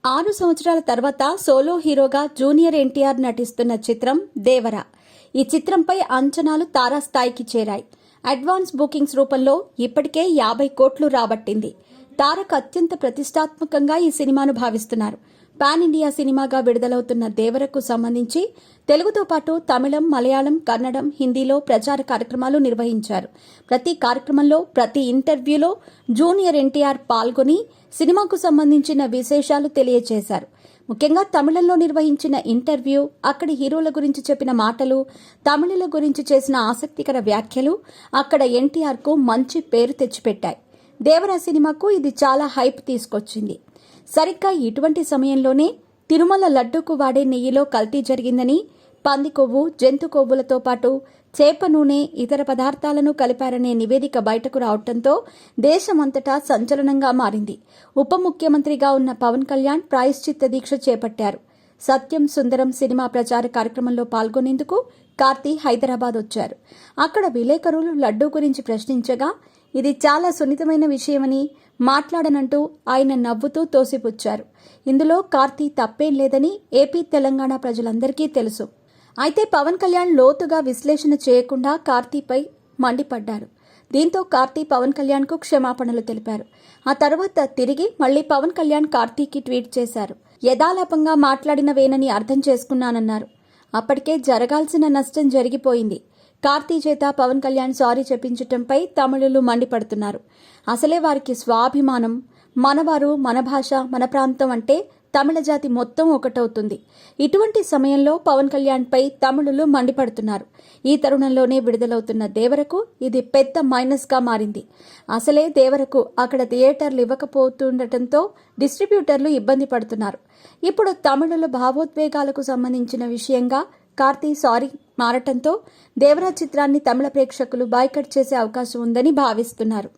6 సంవత్సరాల తర్వాత సోలో హీరోగా జూనియర్ ఎన్టీఆర్ నటిస్తున్న చిత్రం దేవర. ఈ చిత్రంపై అంచనాలు తారాస్థాయికి చేరాయి. అడ్వాన్స్ బుకింగ్స్ రూపంలో ఇప్పటికే 50 కోట్లు రాబట్టింది. తారక్ అత్యంత ప్రతిష్టాత్మకంగా ఈ సినిమాను భావిస్తున్నారు. పాన్ ఇండియా సినిమాగా విడుదలవుతున్న దేవరకు సంబంధించి తెలుగుతో పాటు తమిళం, మలయాళం, కన్నడం, హిందీలో ప్రచార కార్యక్రమాలు నిర్వహించారు. ప్రతి కార్యక్రమంలో, ప్రతి ఇంటర్వ్యూలో జూనియర్ ఎన్టీఆర్ పాల్గొని సినిమాకు సంబంధించిన విశేషాలు తెలియజేశారు. ముఖ్యంగా తమిళంలో నిర్వహించిన ఇంటర్వ్యూ, అక్కడి హీరోల గురించి చెప్పిన మాటలు, తమిళుల గురించి చేసిన ఆసక్తికర వ్యాఖ్యలు అక్కడ ఎన్టీఆర్కు మంచి పేరు తెచ్చిపెట్టాయి. దేవర సినిమాకు ఇది చాలా హైప్ తీసుకొచ్చింది. సరిగ్గా ఇటువంటి సమయంలోనే తిరుమల లడ్డూకు వాడే నెయ్యిలో కల్తీ జరిగిందని, పంది కొవ్వు, జంతు కొవ్వులతో పాటు చేప నూనె, ఇతర పదార్థాలను కలిపారనే నివేదిక బయటకు రావడంతో దేశమంతటా సంచలనంగా మారింది. ఉప ముఖ్యమంత్రిగా ఉన్న పవన్ కళ్యాణ్ ప్రాయశ్చిత్త దీక్ష చేపట్టారు. సత్యం సుందరం సినిమా ప్రచార కార్యక్రమంలో పాల్గొనేందుకు కార్తీ హైదరాబాద్ వచ్చారు. అక్కడ విలేకరులు లడ్డూ గురించి ప్రశ్నించగా ఇది చాలా సున్నితమైన విషయమని మాట్లాడనంటూ ఆయన నవ్వుతూ తోసిపుచ్చారు. ఇందులో కార్తీ తప్పేం లేదని ఏపీ, తెలంగాణ ప్రజలందరికీ తెలుసు. అయితే పవన్ కళ్యాణ్ లోతుగా విశ్లేషణ చేయకుండా కార్తీపై మండిపడ్డారు. దీంతో కార్తీ పవన్ కళ్యాణ్కు క్షమాపణలు తెలిపారు. ఆ తర్వాత తిరిగి మళ్లీ పవన్ కళ్యాణ్ కార్తీకి ట్వీట్ చేశారు. యథాలాపంగా మాట్లాడినవేనని అర్థం చేసుకున్నానన్నారు. అప్పటికే జరగాల్సిన నష్టం జరిగిపోయింది. కార్తీ చేత పవన్ కళ్యాణ్ సారీ చెప్పించటంపై తమిళులు మండిపడుతున్నారు. అసలే వారికి స్వాభిమానం, మనవారు, మన భాష, మన ప్రాంతం అంటే తమిళ జాతి మొత్తం ఒకటవుతుంది. ఇటువంటి సమయంలో పవన్ కళ్యాణ్పై తమిళులు మండిపడుతున్నారు. ఈ తరుణంలోనే విడుదలవుతున్న దేవరకు ఇది పెద్ద మైనస్గా మారింది. అసలే దేవరకు అక్కడ థియేటర్లు ఇవ్వకపోతుండటంతో డిస్ట్రిబ్యూటర్లు ఇబ్బంది పడుతున్నారు. ఇప్పుడు తమిళుల భావోద్వేగాలకు సంబంధించిన విషయంగా కార్తీ సారీ మారటంతో దేవరా చిత్రాన్ని తమిళ ప్రేక్షకులు బాయ్కట్ చేసే అవకాశం ఉందని భావిస్తున్నారు.